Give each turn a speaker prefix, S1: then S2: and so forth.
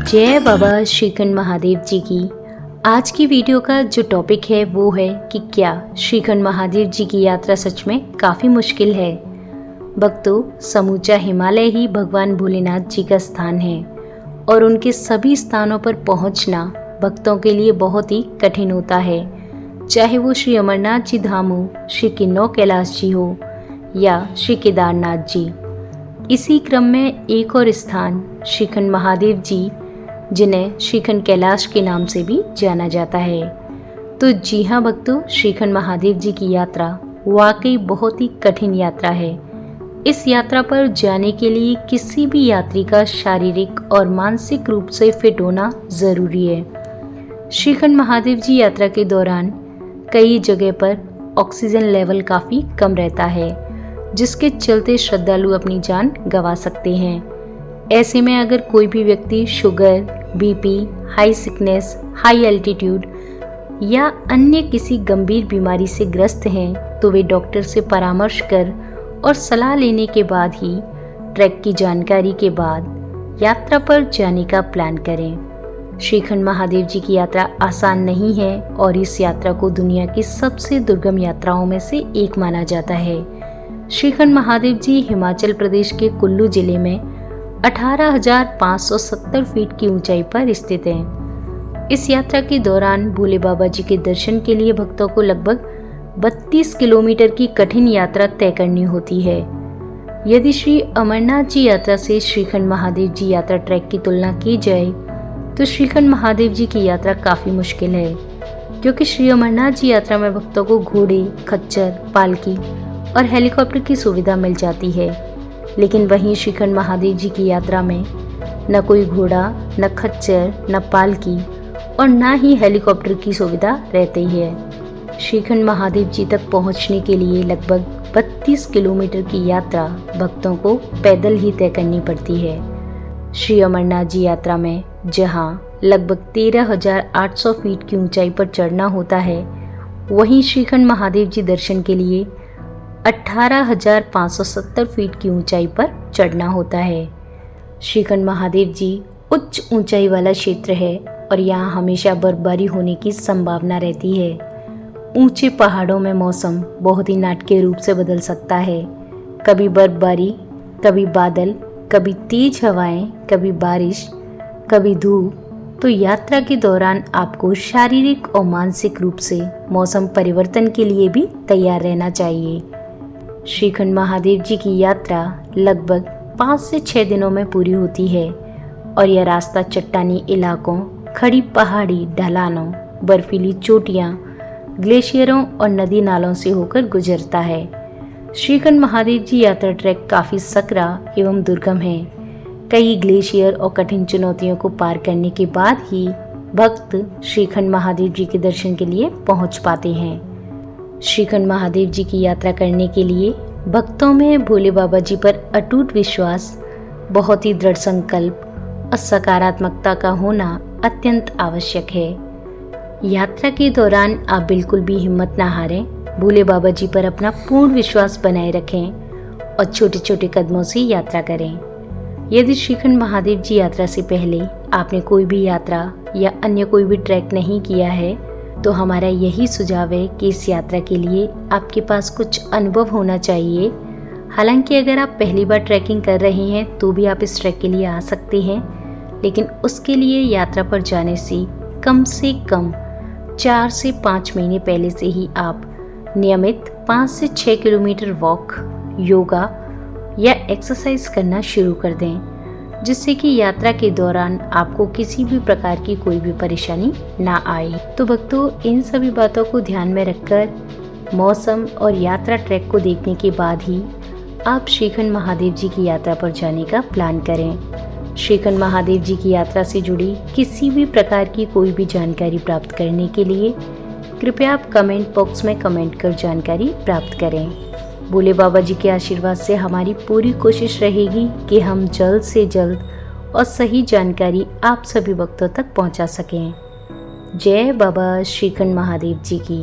S1: जय बाबा श्रीखंड महादेव जी की। आज की वीडियो का जो टॉपिक है वो है कि क्या श्रीखंड महादेव जी की यात्रा सच में काफ़ी मुश्किल है। भक्तों, समूचा हिमालय ही भगवान भोलेनाथ जी का स्थान है और उनके सभी स्थानों पर पहुंचना भक्तों के लिए बहुत ही कठिन होता है, चाहे वो श्री अमरनाथ जी धाम हो, श्री किन्नौर कैलाश जी हो या श्री केदारनाथ जी। इसी क्रम में एक और स्थान श्रीखंड महादेव जी, जिन्हें श्रीखंड कैलाश के नाम से भी जाना जाता है। तो जी हाँ भक्तों, श्रीखंड महादेव जी की यात्रा वाकई बहुत ही कठिन यात्रा है। इस यात्रा पर जाने के लिए किसी भी यात्री का शारीरिक और मानसिक रूप से फिट होना ज़रूरी है। श्रीखंड महादेव जी यात्रा के दौरान कई जगह पर ऑक्सीजन लेवल काफ़ी कम रहता है, जिसके चलते श्रद्धालु अपनी जान गंवा सकते हैं। ऐसे में अगर कोई भी व्यक्ति sugar, BP, high sickness, high altitude या अन्य किसी गंभीर बीमारी से ग्रस्त हैं, तो वे डॉक्टर से परामर्श कर और सलाह लेने के बाद ही ट्रैक की जानकारी के बाद यात्रा पर जाने का प्लान करें। श्रीखंड महादेव जी की यात्रा आसान नहीं है और इस यात्रा को दुनिया की सबसे दुर्गम यात्राओं में से एक माना जाता है। श्रीखंड महादेव जी हिमाचल प्रदेश के कुल्लू जिले में 18,570 फीट की ऊंचाई पर स्थित हैं। इस यात्रा के दौरान भोले बाबा जी के दर्शन के लिए भक्तों को लगभग 32 किलोमीटर की कठिन यात्रा तय करनी होती है। यदि श्री अमरनाथ जी यात्रा से श्रीखंड महादेव जी यात्रा ट्रैक की तुलना की जाए तो श्रीखंड महादेव जी की यात्रा काफ़ी मुश्किल है, क्योंकि श्री अमरनाथ जी यात्रा में भक्तों को घोड़े, खच्चर, पालकी और हेलीकॉप्टर की सुविधा मिल जाती है, लेकिन वहीं श्रीखंड महादेव जी की यात्रा में न कोई घोड़ा, न खच्चर, न पालकी और न ही हेलीकॉप्टर की सुविधा रहती है। श्रीखंड महादेव जी तक पहुंचने के लिए लगभग 32 किलोमीटर की यात्रा भक्तों को पैदल ही तय करनी पड़ती है। श्री अमरनाथ जी यात्रा में जहां लगभग 13,800 फीट की ऊंचाई पर चढ़ना होता है, वहीं श्रीखंड महादेव जी दर्शन के लिए 18,570 फीट की ऊंचाई पर चढ़ना होता है। श्रीखंड महादेव जी उच्च ऊंचाई वाला क्षेत्र है और यहाँ हमेशा बर्फबारी होने की संभावना रहती है। ऊंचे पहाड़ों में मौसम बहुत ही नाटकीय रूप से बदल सकता है। कभी बर्फबारी, कभी बादल, कभी तेज हवाएं, कभी बारिश, कभी धूप। तो यात्रा के दौरान आपको शारीरिक और मानसिक रूप से मौसम परिवर्तन के लिए भी तैयार रहना चाहिए। श्रीखंड महादेव जी की यात्रा लगभग 5 से 6 दिनों में पूरी होती है और यह रास्ता चट्टानी इलाकों, खड़ी पहाड़ी ढलानों, बर्फीली चोटियाँ, ग्लेशियरों और नदी नालों से होकर गुजरता है। श्रीखंड महादेव जी यात्रा ट्रैक काफ़ी सकरा एवं दुर्गम है। कई ग्लेशियर और कठिन चुनौतियों को पार करने के बाद ही भक्त श्रीखंड महादेव जी के दर्शन के लिए पहुंच पाते हैं। श्रीखंड महादेव जी की यात्रा करने के लिए भक्तों में भोले बाबा जी पर अटूट विश्वास, बहुत ही दृढ़ संकल्प और सकारात्मकता का होना अत्यंत आवश्यक है। यात्रा के दौरान आप बिल्कुल भी हिम्मत ना हारें, भोले बाबा जी पर अपना पूर्ण विश्वास बनाए रखें और छोटे छोटे कदमों से यात्रा करें। यदि श्रीखंड महादेव जी यात्रा से पहले आपने कोई भी यात्रा या अन्य कोई भी ट्रैक नहीं किया है, तो हमारा यही सुझाव है कि इस यात्रा के लिए आपके पास कुछ अनुभव होना चाहिए। हालांकि अगर आप पहली बार ट्रैकिंग कर रहे हैं तो भी आप इस ट्रैक के लिए आ सकते हैं, लेकिन उसके लिए यात्रा पर जाने से कम 4 से 5 महीने पहले से ही आप नियमित 5 से 6 किलोमीटर वॉक, योगा या एक्सरसाइज करना शुरू कर दें, जिससे कि यात्रा के दौरान आपको किसी भी प्रकार की कोई भी परेशानी ना आए। तो भक्तों, इन सभी बातों को ध्यान में रखकर मौसम और यात्रा ट्रैक को देखने के बाद ही आप श्रीखंड महादेव जी की यात्रा पर जाने का प्लान करें। श्रीखंड महादेव जी की यात्रा से जुड़ी किसी भी प्रकार की कोई भी जानकारी प्राप्त करने के लिए कृपया आप कमेंट बॉक्स में कमेंट कर जानकारी प्राप्त करें। भोले बाबा जी के आशीर्वाद से हमारी पूरी कोशिश रहेगी कि हम जल्द से जल्द और सही जानकारी आप सभी भक्तों तक पहुंचा सकें। जय बाबा श्रीखंड महादेव जी की।